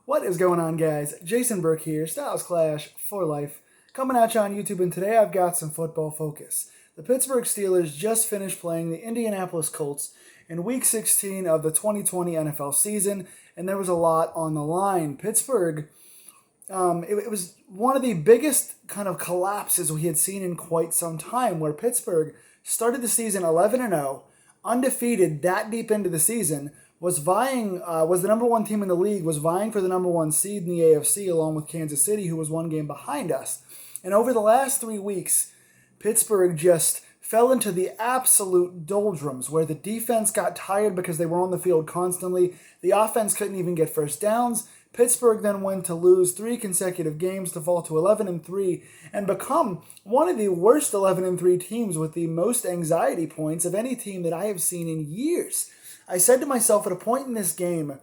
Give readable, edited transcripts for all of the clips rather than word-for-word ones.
What is going on, guys? Jason Burke here, Styles Clash for life, coming at you on YouTube, and today I've got some football focus. The Pittsburgh Steelers just finished playing the Indianapolis Colts in Week 16 of the 2020 NFL season, and there was a lot on the line. Pittsburgh, it was one of the biggest kind of collapses we had seen in quite some time, where Pittsburgh started the season 11-0, undefeated that deep into the season, was the number one team in the league, was vying for the number one seed in the AFC along with Kansas City, who was one game behind us. And over the last 3 weeks, Pittsburgh just fell into the absolute doldrums, where the defense got tired because they were on the field constantly. The offense couldn't even get first downs. Pittsburgh then went to lose 3 consecutive games to fall to 11-3 and become one of the worst 11-3 teams with the most anxiety points of any team that I have seen in years. I said to myself at a point in this game,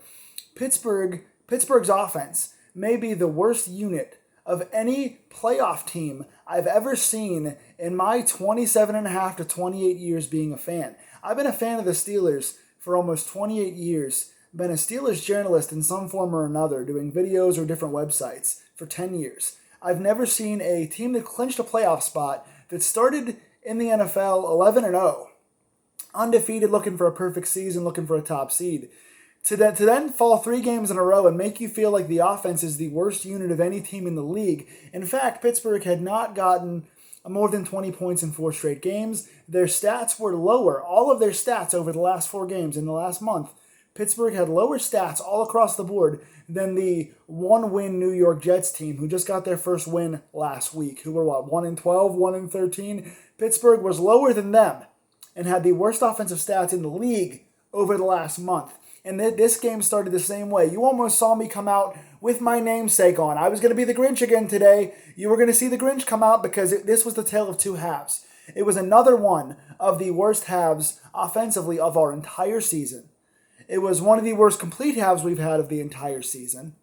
Pittsburgh's offense may be the worst unit of any playoff team I've ever seen in my 27.5 to 28 years being a fan. I've been a fan of the Steelers for almost 28 years, been a Steelers journalist in some form or another, doing videos or different websites for 10 years. I've never seen a team that clinched a playoff spot that started in the NFL 11-0. Undefeated, looking for a perfect season, looking for a top seed. To then fall 3 games in a row and make you feel like the offense is the worst unit of any team in the league. In fact, Pittsburgh had not gotten more than 20 points in 4 straight games. Their stats were lower. All of their stats over the last 4 games in the last month, Pittsburgh had lower stats all across the board than the 1-win New York Jets team, who just got their first win last week, who were 1-12, 1-13. Pittsburgh was lower than them and had the worst offensive stats in the league over the last month. And this game started the same way. You almost saw me come out with my namesake on. I was going to be the Grinch again today. You were going to see the Grinch come out because this was the tale of 2 halves. It was another one of the worst halves offensively of our entire season. It was one of the worst complete halves we've had of the entire season.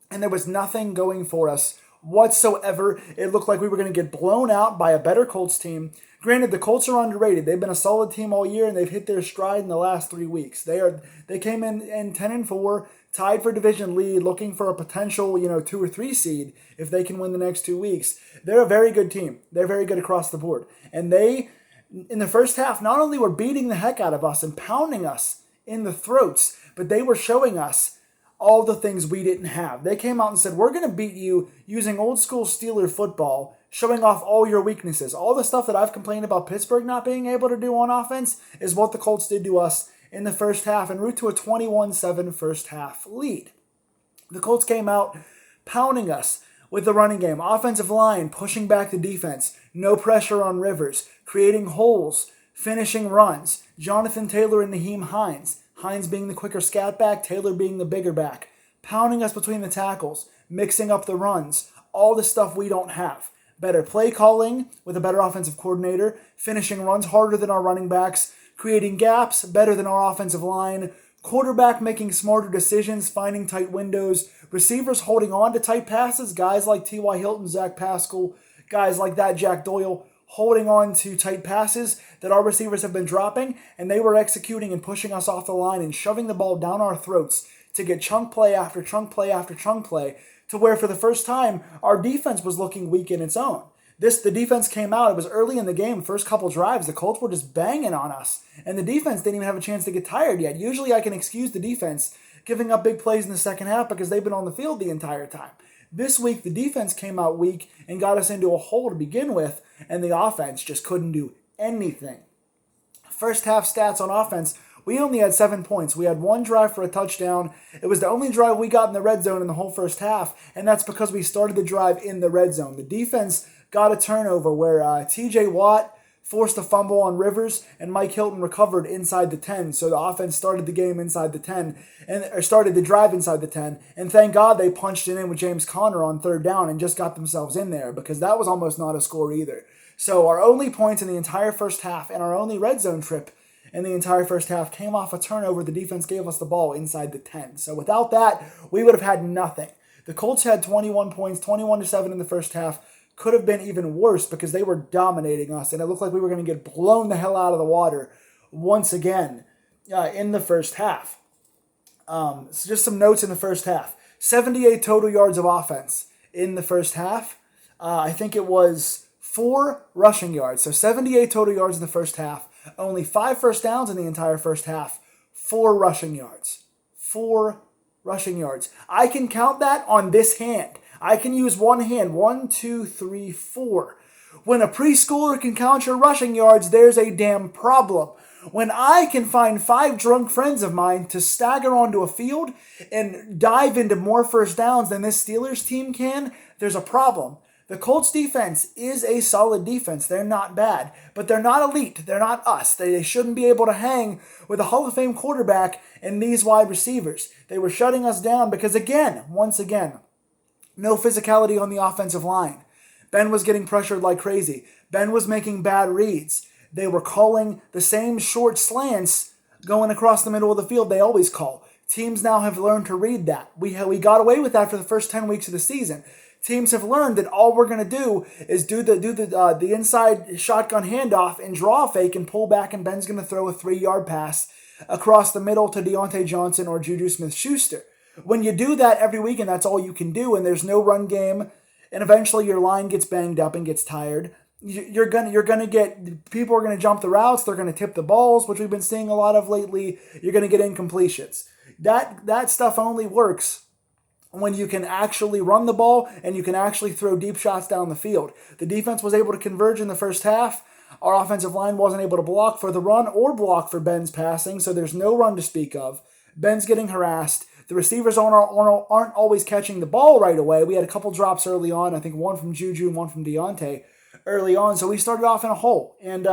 And there was nothing going for us whatsoever. It looked like we were going to get blown out by a better Colts team. Granted, the Colts are underrated. They've been a solid team all year, and they've hit their stride in the last 3 weeks. They came in 10-4, tied for division lead, looking for a potential 2 or 3 seed if they can win the next 2 weeks. They're a very good team. They're very good across the board. And they, in the first half, not only were beating the heck out of us and pounding us in the throats, but they were showing us all the things we didn't have. They came out and said, we're going to beat you using old school Steeler football, showing off all your weaknesses. All the stuff that I've complained about Pittsburgh not being able to do on offense is what the Colts did to us in the first half, en route to a 21-7 first half lead. The Colts came out pounding us with the running game, offensive line pushing back the defense, no pressure on Rivers, creating holes, finishing runs. Jonathan Taylor and Naheem Hines. Hines being the quicker scat back, Taylor being the bigger back. Pounding us between the tackles, mixing up the runs, all the stuff we don't have. Better play calling with a better offensive coordinator, finishing runs harder than our running backs, creating gaps better than our offensive line, quarterback making smarter decisions, finding tight windows, receivers holding on to tight passes, guys like T.Y. Hilton, Zach Pascal, guys like that, Jack Doyle, holding on to tight passes that our receivers have been dropping, and they were executing and pushing us off the line and shoving the ball down our throats to get chunk play after chunk play after chunk play, to where for the first time our defense was looking weak in its own. The defense came out, it was early in the game, first couple drives, the Colts were just banging on us, and the defense didn't even have a chance to get tired yet. Usually I can excuse the defense giving up big plays in the second half because they've been on the field the entire time. This week, the defense came out weak and got us into a hole to begin with, and the offense just couldn't do anything. First half stats on offense, we only had 7 points. We had 1 drive for a touchdown. It was the only drive we got in the red zone in the whole first half, and that's because we started the drive in the red zone. The defense got a turnover where T.J. Watt forced a fumble on Rivers, and Mike Hilton recovered inside the 10. So the offense started the game inside the 10, or started the drive inside the 10. And thank God they punched it in with James Conner on 3rd down and just got themselves in there, because that was almost not a score either. So our only points in the entire first half and our only red zone trip in the entire first half came off a turnover. The defense gave us the ball inside the 10. So without that, we would have had nothing. The Colts had 21 points, 21-7 in the first half. Could have been even worse because they were dominating us, and it looked like we were going to get blown the hell out of the water once again in the first half. So just some notes in the first half. 78 total yards of offense in the first half. I think it was 4 rushing yards. So 78 total yards in the first half. Only 5 first downs in the entire first half. 4 rushing yards. 4 rushing yards. I can count that on this hand. I can use one hand. 1, 2, 3, 4. When a preschooler can count your rushing yards, there's a damn problem. When I can find 5 drunk friends of mine to stagger onto a field and dive into more first downs than this Steelers team can, there's a problem. The Colts defense is a solid defense. They're not bad, but they're not elite. They're not us. They shouldn't be able to hang with a Hall of Fame quarterback and these wide receivers. They were shutting us down because, once again, no physicality on the offensive line. Ben was getting pressured like crazy. Ben was making bad reads. They were calling the same short slants going across the middle of the field they always call. Teams now have learned to read that. We got away with that for the first 10 weeks of the season. Teams have learned that all we're going to do is do the inside shotgun handoff and draw a fake and pull back, and Ben's going to throw a 3-yard pass across the middle to Deontay Johnson or Juju Smith-Schuster. When you do that every week and that's all you can do, and there's no run game, and eventually your line gets banged up and gets tired, you're gonna get, people are gonna jump the routes, they're gonna tip the balls, which we've been seeing a lot of lately. You're gonna get incompletions. That stuff only works when you can actually run the ball and you can actually throw deep shots down the field. The defense was able to converge in the first half. Our offensive line wasn't able to block for the run or block for Ben's passing, so there's no run to speak of. Ben's getting harassed. The receivers aren't always catching the ball right away. We had a couple drops early on. I think one from Juju and one from Deontay early on. So we started off in a hole. And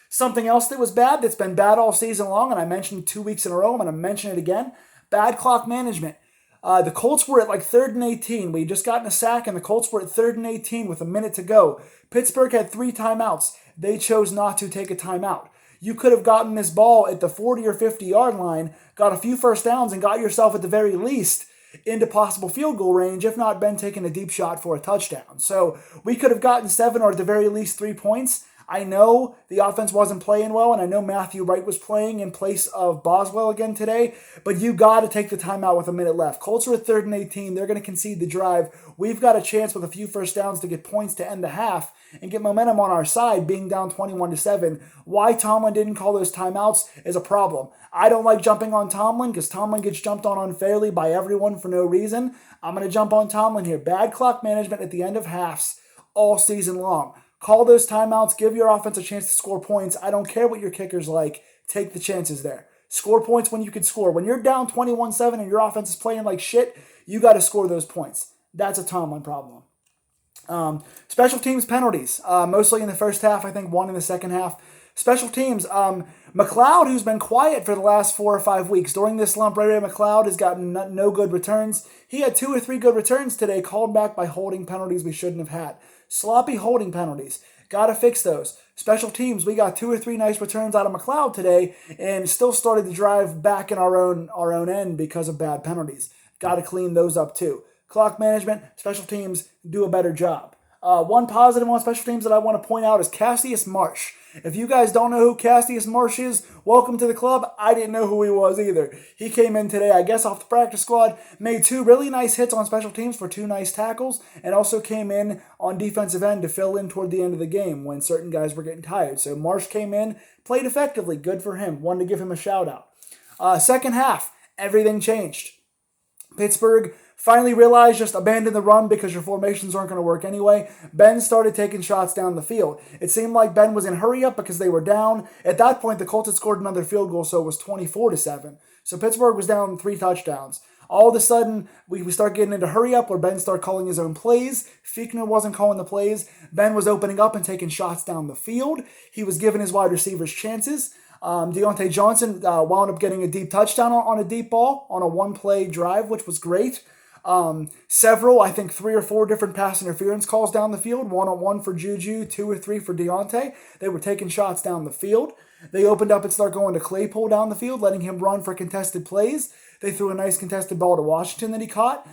something else that was bad, that's been bad all season long, and I mentioned 2 weeks in a row, I'm going to mention it again, bad clock management. The Colts were at like 3rd and 18. We just gotten a sack, and the Colts were at 3rd and 18 with a minute to go. Pittsburgh had 3 timeouts. They chose not to take a timeout. You could have gotten this ball at the 40 or 50-yard line, got a few first downs, and got yourself at the very least into possible field goal range, if not Ben taking a deep shot for a touchdown. So we could have gotten 7 or at the very least 3 points. I know the offense wasn't playing well, and I know Matthew Wright was playing in place of Boswell again today, but you got to take the timeout with a minute left. Colts are at 3rd and 18. They're going to concede the drive. We've got a chance with a few first downs to get points to end the half and get momentum on our side, being down 21-7. Why Tomlin didn't call those timeouts is a problem. I don't like jumping on Tomlin because Tomlin gets jumped on unfairly by everyone for no reason. I'm going to jump on Tomlin here. Bad clock management at the end of halves all season long. Call those timeouts. Give your offense a chance to score points. I don't care what your kicker's like. Take the chances there. Score points when you can score. When you're down 21-7 and your offense is playing like shit, you got to score those points. That's a Tomlin problem. Special teams penalties. Mostly in the first half. I think 1 in the second half. Special teams. McLeod, who's been quiet for the last 4 or 5 weeks. During this slump, Ray McLeod has gotten no good returns. He had 2 or 3 good returns today, called back by holding penalties we shouldn't have had. Sloppy holding penalties. Got to fix those. Special teams, we got 2 or 3 nice returns out of McLeod today and still started the drive back in our own end because of bad penalties. Got to clean those up too. Clock management, special teams, do a better job. One positive on special teams that I want to point out is Cassius Marsh. If you guys don't know who Cassius Marsh is, welcome to the club. I didn't know who he was either. He came in today, I guess, off the practice squad, made 2 really nice hits on special teams for 2 nice tackles, and also came in on defensive end to fill in toward the end of the game when certain guys were getting tired. So Marsh came in, played effectively. Good for him. Wanted to give him a shout out. Second half, everything changed. Pittsburgh finally realized just abandon the run because your formations aren't going to work anyway. Ben started taking shots down the field. It seemed like Ben was in hurry up because they were down. At that point, the Colts had scored another field goal, so it was 24-7. So Pittsburgh was down 3 touchdowns. All of a sudden, we start getting into hurry up where Ben started calling his own plays. Fiechner wasn't calling the plays. Ben was opening up and taking shots down the field. He was giving his wide receivers chances. Deontay Johnson wound up getting a deep touchdown on a deep ball on a 1-play drive, which was great. Several, I think 3 or 4 different pass interference calls down the field. 1-on-1 for Juju, 2 or 3 for Deontay. They were taking shots down the field. They opened up and started going to Claypool down the field, letting him run for contested plays. They threw a nice contested ball to Washington that he caught.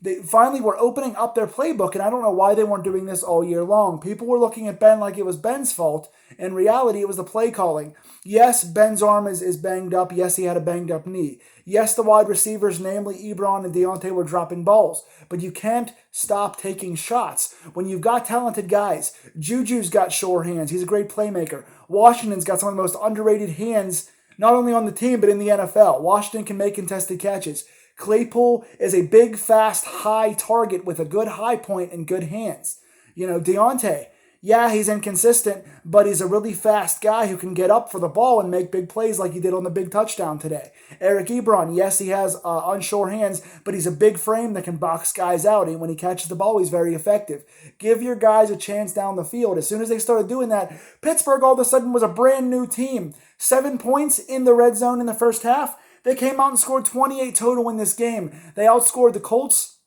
They finally were opening up their playbook, and I don't know why they weren't doing this all year long. People were looking at Ben like it was Ben's fault. In reality, it was the play calling. Yes, Ben's arm is banged up. Yes, he had a banged up knee. Yes, the wide receivers, namely Ebron and Deontay, were dropping balls. But you can't stop taking shots. When you've got talented guys, Juju's got sure hands. He's a great playmaker. Washington's got some of the most underrated hands, not only on the team, but in the NFL. Washington can make contested catches. Claypool is a big, fast, high target with a good high point and good hands. Deontay, yeah, he's inconsistent, but he's a really fast guy who can get up for the ball and make big plays like he did on the big touchdown today. Eric Ebron, yes, he has unsure hands, but he's a big frame that can box guys out. And when he catches the ball, he's very effective. Give your guys a chance down the field. As soon as they started doing that, Pittsburgh all of a sudden was a brand new team. 7 points in the red zone in the first half. They came out and scored 28 total in this game. They outscored the Colts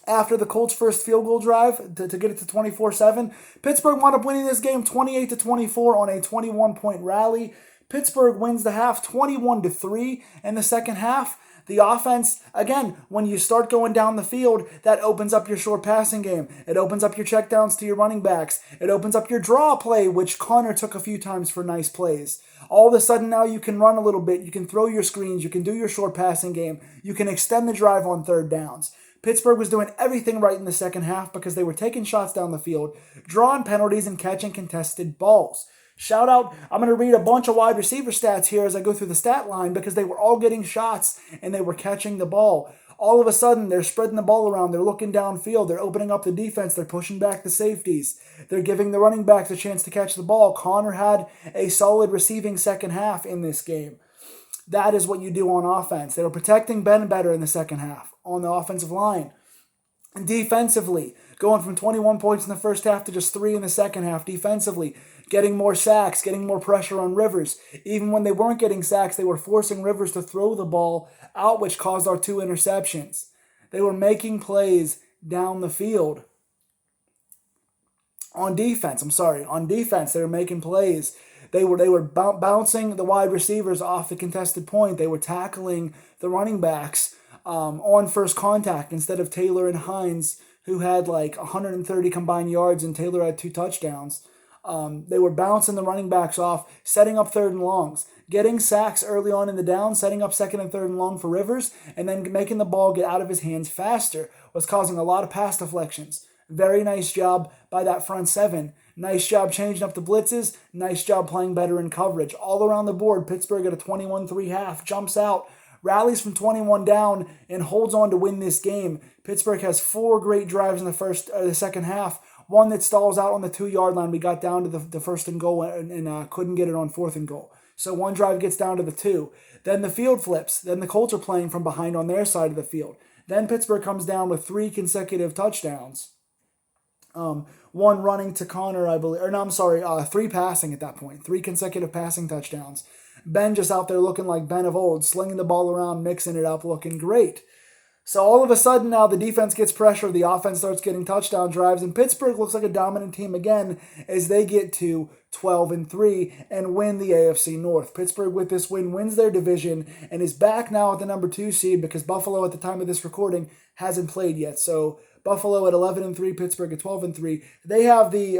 after the Colts' first field goal drive to get it to 24-7. Pittsburgh wound up winning this game 28-24 on a 21-point rally. Pittsburgh wins the half 21-3 in the second half. The offense, again, when you start going down the field, that opens up your short passing game. It opens up your checkdowns to your running backs. It opens up your draw play, which Connor took a few times for nice plays. All of a sudden now you can run a little bit. You can throw your screens. You can do your short passing game. You can extend the drive on third downs. Pittsburgh was doing everything right in the second half because they were taking shots down the field, drawing penalties, and catching contested balls. Shout out, I'm going to read a bunch of wide receiver stats here as I go through the stat line because they were all getting shots and they were catching the ball. All of a sudden, they're spreading the ball around. They're looking downfield. They're opening up the defense. They're pushing back the safeties. They're giving the running backs a chance to catch the ball. Connor had a solid receiving second half in this game. That is what you do on offense. They were protecting Ben better in the second half on the offensive line. And defensively, going from 21 points in the first half to just 3 in the second half defensively, getting more sacks, getting more pressure on Rivers. Even when they weren't getting sacks, they were forcing Rivers to throw the ball out, which caused our 2 interceptions. They were making plays down the field. On defense, they were making plays. They were bouncing the wide receivers off the contested point. They were tackling the running backs on first contact instead of Taylor and Hines, who had like 130 combined yards and Taylor had 2 touchdowns. They were bouncing the running backs off, setting up third and longs, getting sacks early on in the down, setting up second and third and long for Rivers, and then making the ball get out of his hands faster was causing a lot of pass deflections. Very nice job by that front 7. Nice job changing up the blitzes. Nice job playing better in coverage. All around the board, Pittsburgh at a 21-3 half, jumps out, rallies from 21 down, and holds on to win this game. Pittsburgh has 4 great drives in the second half. One that stalls out on the 2-yard line. We got down to the first and goal and couldn't get it on 4th and goal. So one drive gets down to the 2. Then the field flips. Then the Colts are playing from behind on their side of the field. Then Pittsburgh comes down with 3 consecutive touchdowns. One running to Connor, I believe. 3 passing at that point. 3 consecutive passing touchdowns. Ben just out there looking like Ben of old, slinging the ball around, mixing it up, looking great. So all of a sudden now the defense gets pressure, the offense starts getting touchdown drives, and Pittsburgh looks like a dominant team again as they get to 12-3 and win the AFC North. Pittsburgh with this win wins their division and is back now at the number 2 seed because Buffalo at the time of this recording hasn't played yet. So Buffalo at 11-3, Pittsburgh at 12-3. They have the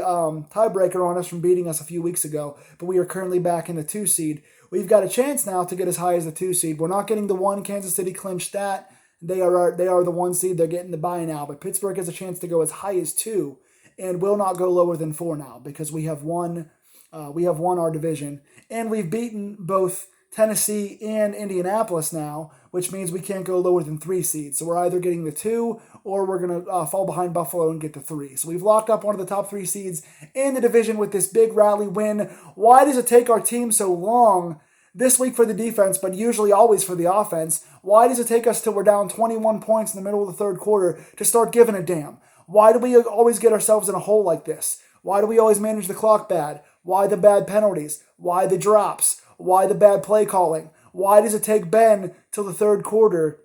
tiebreaker on us from beating us a few weeks ago, but we are currently back in the 2 seed. We've got a chance now to get as high as the 2 seed. We're not getting the 1. Kansas City clinched that. They are the 1 seed. They're getting the bye now. But Pittsburgh has a chance to go as high as 2 and will not go lower than 4 now because we have won our division. And we've beaten both Tennessee and Indianapolis now, which means we can't go lower than 3 seeds. So we're either getting the 2 or we're going to fall behind Buffalo and get the 3. So we've locked up one of the top 3 seeds in the division with this big rally win. Why does it take our team so long this week for the defense, but usually always for the offense? Why does it take us till we're down 21 points in the middle of the third quarter to start giving a damn? Why do we always get ourselves in a hole like this? Why do we always manage the clock bad? Why the bad penalties? Why the drops? Why the bad play calling? Why does it take Ben till the third quarter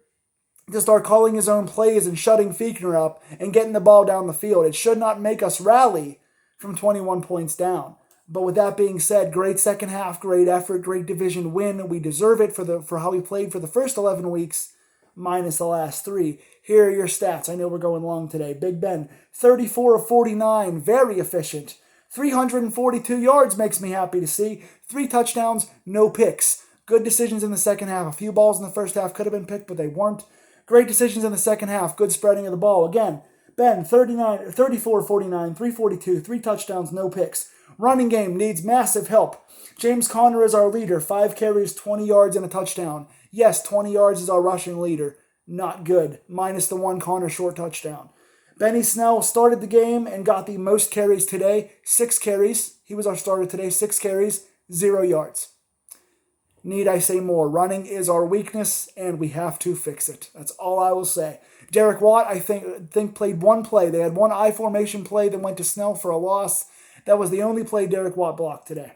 to start calling his own plays and shutting Fiechner up and getting the ball down the field? It should not make us rally from 21 points down. But with that being said, great second half, great effort, great division win. We deserve it for how we played for the first 11 weeks. minus the last 3. Here are your stats. I know we're going long today. Big Ben, 34 of 49, very efficient. 342 yards makes me happy to see. 3 touchdowns, no picks. Good decisions in the second half. A few balls in the first half could have been picked, but they weren't. Great decisions in the second half. Good spreading of the ball. Again, Ben, 34 of 49, 342, 3 touchdowns, no picks. Running game needs massive help. James Conner is our leader. 5 carries, 20 yards, and a touchdown. Yes, 20 yards is our rushing leader. Not good. Minus the 1 Conner short touchdown. Benny Snell started the game and got the most carries today. 6 carries. He was our starter today. 6 carries, 0 yards. Need I say more? Running is our weakness, and we have to fix it. That's all I will say. Derek Watt, I think played 1 play. They had 1 I formation play that went to Snell for a loss. That was the only play Derek Watt blocked today.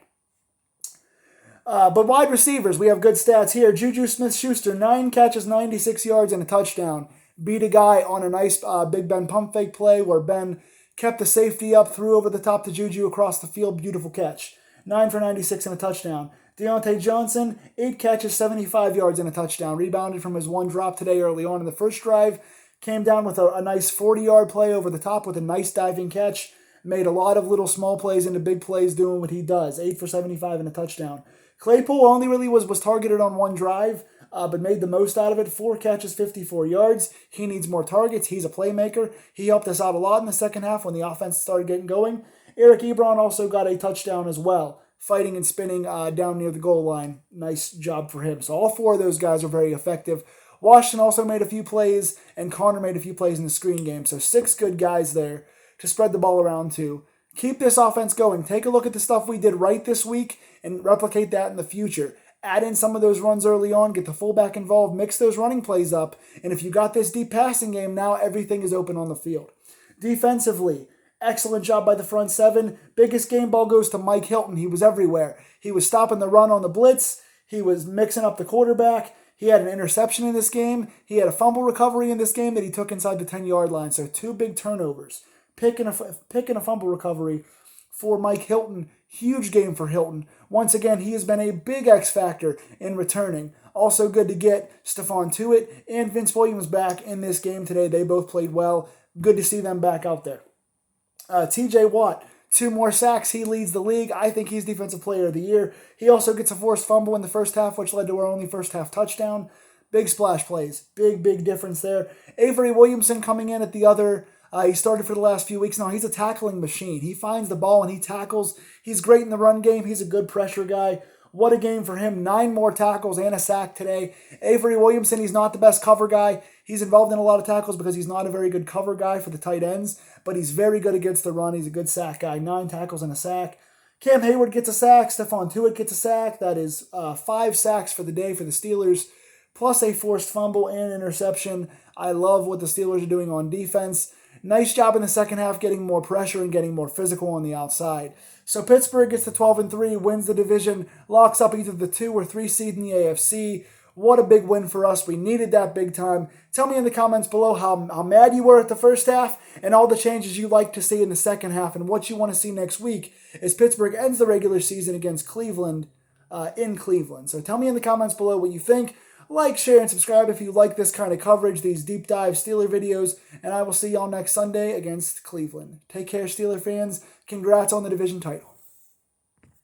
But wide receivers, we have good stats here. Juju Smith-Schuster, 9 catches, 96 yards, and a touchdown. Beat a guy on a nice Big Ben pump fake play where Ben kept the safety up, threw over the top to Juju across the field. Beautiful catch. 9 for 96 and a touchdown. Deontay Johnson, 8 catches, 75 yards, and a touchdown. Rebounded from his 1 drop today early on in the first drive. Came down with a nice 40-yard play over the top with a nice diving catch. Made a lot of little small plays into big plays doing what he does. 8 for 75 and a touchdown. Claypool only really was targeted on 1 drive, but made the most out of it. 4 catches, 54 yards. He needs more targets. He's a playmaker. He helped us out a lot in the second half when the offense started getting going. Eric Ebron also got a touchdown as well, fighting and spinning down near the goal line. Nice job for him. So all 4 of those guys were very effective. Washington also made a few plays, and Connor made a few plays in the screen game. So 6 good guys there to spread the ball around to. Keep this offense going. Take a look at the stuff we did right this week and replicate that in the future. Add in some of those runs early on, get the fullback involved, mix those running plays up, and if you got this deep passing game, now everything is open on the field. Defensively, excellent job by the front 7. Biggest game ball goes to Mike Hilton. He was everywhere. He was stopping the run on the blitz. He was mixing up the quarterback. He had an interception in this game. He had a fumble recovery in this game that he took inside the 10-yard line. So 2 big turnovers. Pick and a fumble recovery for Mike Hilton. Huge game for Hilton. Once again, he has been a big X factor in returning. Also good to get Stephon Tuitt and Vince Williams back in this game today. They both played well. Good to see them back out there. TJ Watt, 2 more sacks. He leads the league. I think he's Defensive Player of the Year. He also gets a forced fumble in the first half, which led to our only first half touchdown. Big splash plays. Big difference there. Avery Williamson coming in at the other. He started for the last few weeks now. He's a tackling machine. He finds the ball and he tackles. He's great in the run game. He's a good pressure guy. What a game for him. 9 more tackles and a sack today. Avery Williamson, he's not the best cover guy. He's involved in a lot of tackles because he's not a very good cover guy for the tight ends, but he's very good against the run. He's a good sack guy. 9 tackles and a sack. Cam Hayward gets a sack. Stephon Tuitt gets a sack. That is 5 sacks for the day for the Steelers, plus a forced fumble and an interception. I love what the Steelers are doing on defense. Nice job in the second half getting more pressure and getting more physical on the outside. So Pittsburgh gets to 12-3, wins the division, locks up either the 2 or 3 seed in the AFC. What a big win for us. We needed that big time. Tell me in the comments below how mad you were at the first half and all the changes you like to see in the second half and what you want to see next week as Pittsburgh ends the regular season against Cleveland in Cleveland. So tell me in the comments below what you think. Like, share, and subscribe if you like this kind of coverage, these deep dive Steeler videos, and I will see y'all next Sunday against Cleveland. Take care, Steeler fans. Congrats on the division title.